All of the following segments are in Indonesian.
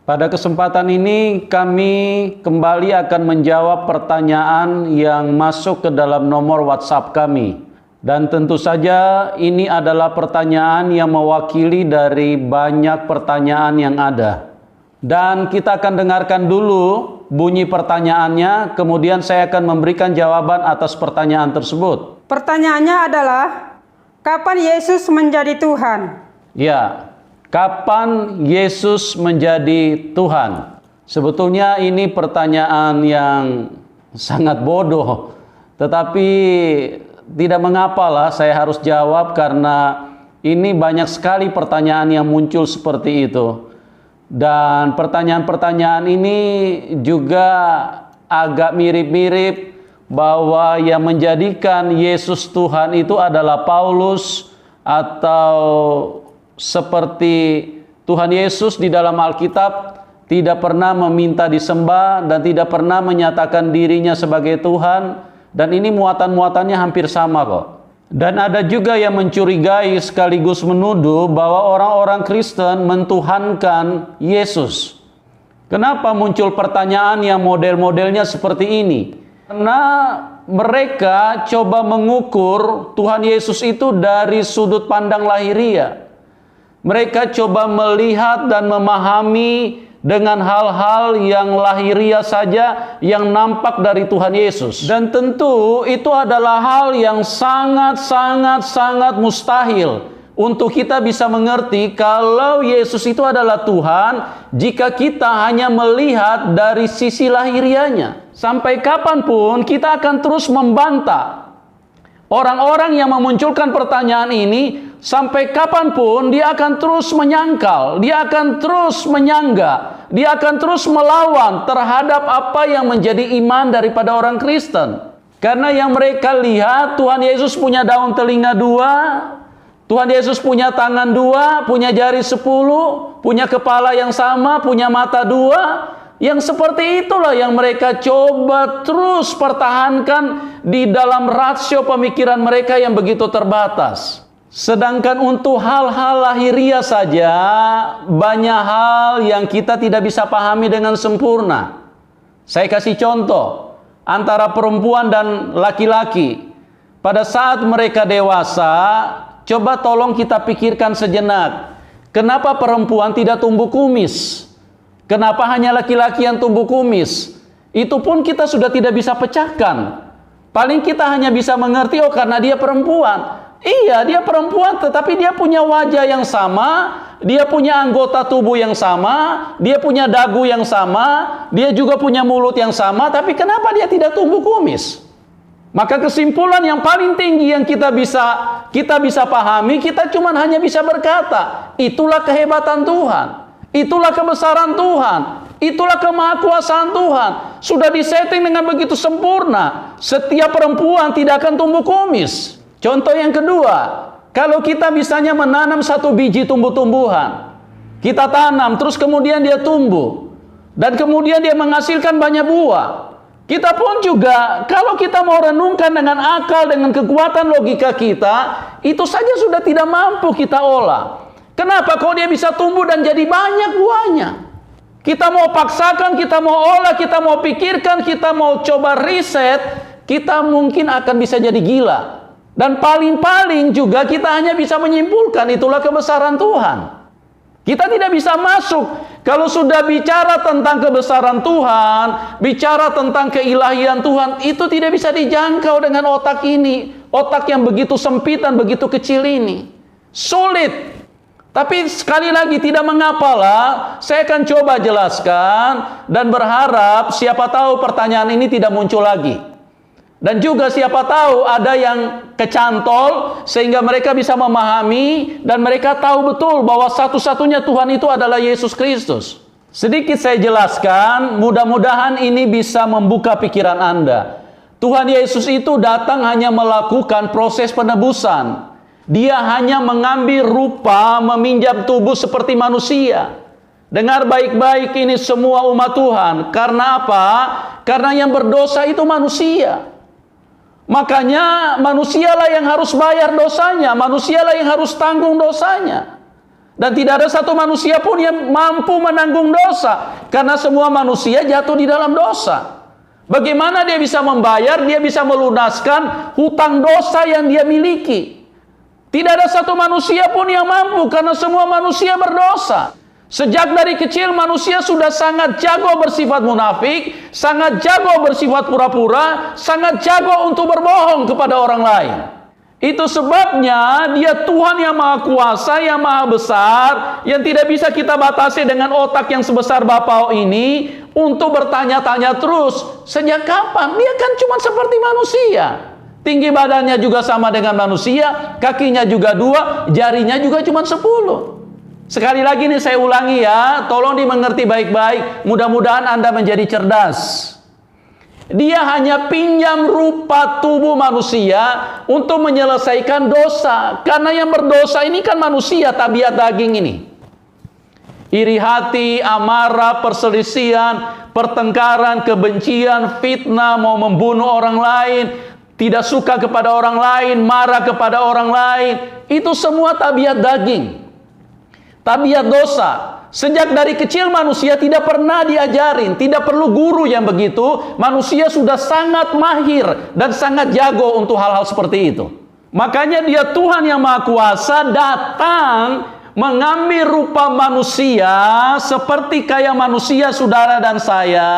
Pada kesempatan ini kami kembali akan menjawab pertanyaan yang masuk ke dalam nomor WhatsApp kami. Dan tentu saja ini adalah pertanyaan yang mewakili dari banyak pertanyaan yang ada. Dan kita akan dengarkan dulu bunyi pertanyaannya, kemudian saya akan memberikan jawaban atas pertanyaan tersebut. Pertanyaannya adalah, kapan Yesus menjadi Tuhan? Ya, kapan Yesus menjadi Tuhan? Sebetulnya ini pertanyaan yang sangat bodoh, tetapi tidak mengapalah saya harus jawab karena ini banyak sekali pertanyaan yang muncul seperti itu. Dan pertanyaan-pertanyaan ini juga agak mirip-mirip bahwa yang menjadikan Yesus Tuhan itu adalah Paulus, atau seperti Tuhan Yesus di dalam Alkitab tidak pernah meminta disembah dan tidak pernah menyatakan dirinya sebagai Tuhan. Dan ini muatan-muatannya hampir sama kok. Dan ada juga yang mencurigai sekaligus menuduh bahwa orang-orang Kristen mentuhankan Yesus. Kenapa muncul pertanyaan yang model-modelnya seperti ini? Karena mereka coba mengukur Tuhan Yesus itu dari sudut pandang lahiriah. Mereka coba melihat dan memahami dengan hal-hal yang lahiriah saja yang nampak dari Tuhan Yesus. Dan tentu itu adalah hal yang sangat mustahil untuk kita bisa mengerti kalau Yesus itu adalah Tuhan jika kita hanya melihat dari sisi lahiriahnya. Sampai kapanpun kita akan terus membantah orang-orang yang memunculkan pertanyaan ini. Sampai kapanpun dia akan terus menyangkal, dia akan terus menyangga, dia akan terus melawan terhadap apa yang menjadi iman daripada orang Kristen. Karena yang mereka lihat, Tuhan Yesus punya daun telinga 2, Tuhan Yesus punya tangan 2, punya jari 10, punya kepala yang sama, punya mata 2. Yang seperti itulah yang mereka coba terus pertahankan di dalam rasio pemikiran mereka yang begitu terbatas. Sedangkan untuk hal-hal lahiriah saja, banyak hal yang kita tidak bisa pahami dengan sempurna. Saya kasih contoh, antara perempuan dan laki-laki. Pada saat mereka dewasa, coba tolong kita pikirkan sejenak. Kenapa perempuan tidak tumbuh kumis? Kenapa hanya laki-laki yang tumbuh kumis? Itu pun kita sudah tidak bisa pecahkan. Paling kita hanya bisa mengerti, oh karena dia perempuan. Iya, dia perempuan, tetapi dia punya wajah yang sama, dia punya anggota tubuh yang sama, dia punya dagu yang sama, dia juga punya mulut yang sama, tapi kenapa dia tidak tumbuh kumis? Maka kesimpulan yang paling tinggi yang kita bisa pahami, kita cuma hanya bisa berkata, itulah kehebatan Tuhan, itulah kebesaran Tuhan, itulah kemahakuasaan Tuhan. Sudah disetting dengan begitu sempurna, setiap perempuan tidak akan tumbuh kumis. Contoh yang kedua, kalau kita misalnya menanam satu biji tumbuh-tumbuhan, kita tanam, terus kemudian dia tumbuh, dan kemudian dia menghasilkan banyak buah. Kita pun juga, kalau kita mau renungkan dengan akal, dengan kekuatan logika kita, itu saja sudah tidak mampu kita olah. Kenapa? Kok dia bisa tumbuh dan jadi banyak buahnya? Kita mau paksakan, kita mau olah, kita mau pikirkan, kita mau coba riset, kita mungkin akan bisa jadi gila. Dan paling-paling juga kita hanya bisa menyimpulkan itulah kebesaran Tuhan. Kita tidak bisa masuk. Kalau sudah bicara tentang kebesaran Tuhan, bicara tentang keilahian Tuhan, itu tidak bisa dijangkau dengan otak ini. Otak yang begitu sempit dan begitu kecil ini. Sulit. Tapi sekali lagi tidak mengapalah, saya akan coba jelaskan dan berharap siapa tahu pertanyaan ini tidak muncul lagi. Dan juga siapa tahu ada yang kecantol sehingga mereka bisa memahami dan mereka tahu betul bahwa satu-satunya Tuhan itu adalah Yesus Kristus. Sedikit saya jelaskan, mudah-mudahan ini bisa membuka pikiran Anda. Tuhan Yesus itu datang hanya melakukan proses penebusan. Dia hanya mengambil rupa, meminjam tubuh seperti manusia. Dengar baik-baik ini semua umat Tuhan. Karena apa? Karena yang berdosa itu manusia. Makanya manusialah yang harus bayar dosanya, manusialah yang harus tanggung dosanya. Dan tidak ada satu manusia pun yang mampu menanggung dosa, karena semua manusia jatuh di dalam dosa. Bagaimana dia bisa membayar, dia bisa melunaskan hutang dosa yang dia miliki? Tidak ada satu manusia pun yang mampu, karena semua manusia berdosa. Sejak dari kecil manusia sudah sangat jago bersifat munafik, sangat jago bersifat pura-pura, sangat jago untuk berbohong kepada orang lain. Itu sebabnya dia Tuhan yang maha kuasa, yang maha besar, yang tidak bisa kita batasi dengan otak yang sebesar Bapau ini, untuk bertanya-tanya terus, sejak kapan? Dia kan cuma seperti manusia. Tinggi badannya juga sama dengan manusia, kakinya juga 2, jarinya juga cuma 10. Sekali lagi nih saya ulangi ya, tolong dimengerti baik-baik, mudah-mudahan Anda menjadi cerdas. Dia hanya pinjam rupa tubuh manusia untuk menyelesaikan dosa. Karena yang berdosa ini kan manusia, tabiat daging ini. Iri hati, amarah, perselisihan, pertengkaran, kebencian, fitnah, mau membunuh orang lain, tidak suka kepada orang lain, marah kepada orang lain. Itu semua tabiat daging. Tabiat dosa. Sejak dari kecil manusia tidak pernah diajarin, tidak perlu guru yang begitu. Manusia sudah sangat mahir dan sangat jago untuk hal-hal seperti itu. Makanya dia Tuhan yang Maha Kuasa datang mengambil rupa manusia seperti kayak manusia saudara dan saya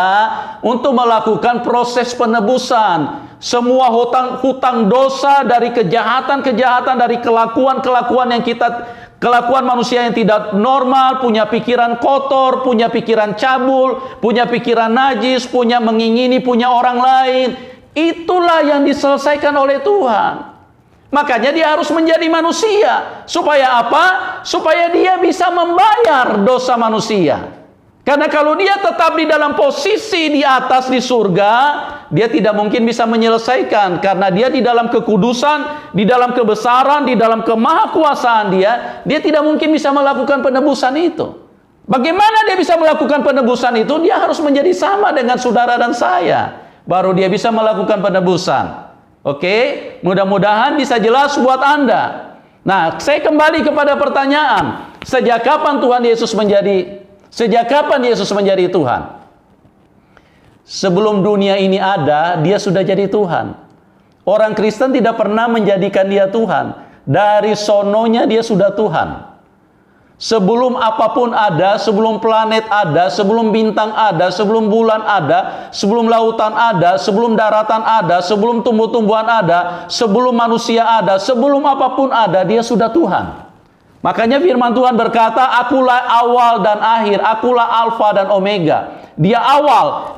untuk melakukan proses penebusan. Semua hutang dosa dari kejahatan-kejahatan, dari kelakuan-kelakuan yang kelakuan manusia yang tidak normal, punya pikiran kotor, punya pikiran cabul, punya pikiran najis, punya mengingini punya orang lain. Itulah yang diselesaikan oleh Tuhan. Makanya dia harus menjadi manusia. Supaya apa? Supaya dia bisa membayar dosa manusia. Karena kalau dia tetap di dalam posisi di atas di surga, dia tidak mungkin bisa menyelesaikan. Karena dia di dalam kekudusan, di dalam kebesaran, di dalam kemahakuasaan dia tidak mungkin bisa melakukan penebusan itu. Bagaimana dia bisa melakukan penebusan itu? Dia harus menjadi sama dengan saudara dan saya. Baru dia bisa melakukan penebusan. Oke? Mudah-mudahan bisa jelas buat Anda. Nah, saya kembali kepada pertanyaan. Sejak kapan Yesus menjadi Tuhan? Sebelum dunia ini ada, dia sudah jadi Tuhan. Orang Kristen tidak pernah menjadikan dia Tuhan. Dari sononya dia sudah Tuhan. Sebelum apapun ada, sebelum planet ada, sebelum bintang ada, sebelum bulan ada, sebelum lautan ada, sebelum daratan ada, sebelum tumbuh-tumbuhan ada, sebelum manusia ada, sebelum apapun ada, dia sudah Tuhan. Makanya firman Tuhan berkata, akulah awal dan akhir, akulah alfa dan omega. Dia awal,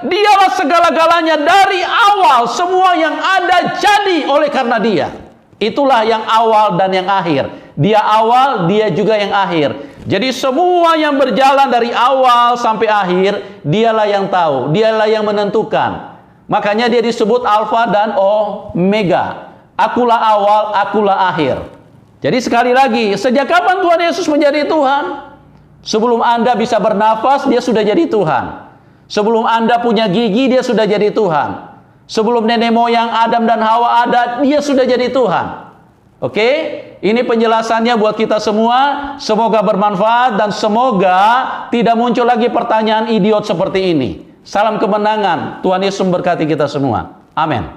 dialah segala-galanya. Dari awal semua yang ada jadi oleh karena dia. Itulah yang awal dan yang akhir. Dia awal, dia juga yang akhir. Jadi semua yang berjalan dari awal sampai akhir, dialah yang tahu, dialah yang menentukan. Makanya dia disebut alfa dan omega. Akulah awal, akulah akhir. Jadi sekali lagi, sejak kapan Tuhan Yesus menjadi Tuhan? Sebelum Anda bisa bernafas, dia sudah jadi Tuhan. Sebelum Anda punya gigi, dia sudah jadi Tuhan. Sebelum nenek moyang Adam dan Hawa ada, dia sudah jadi Tuhan. Oke? Ini penjelasannya buat kita semua. Semoga bermanfaat dan semoga tidak muncul lagi pertanyaan idiot seperti ini. Salam kemenangan. Tuhan Yesus memberkati kita semua. Amin.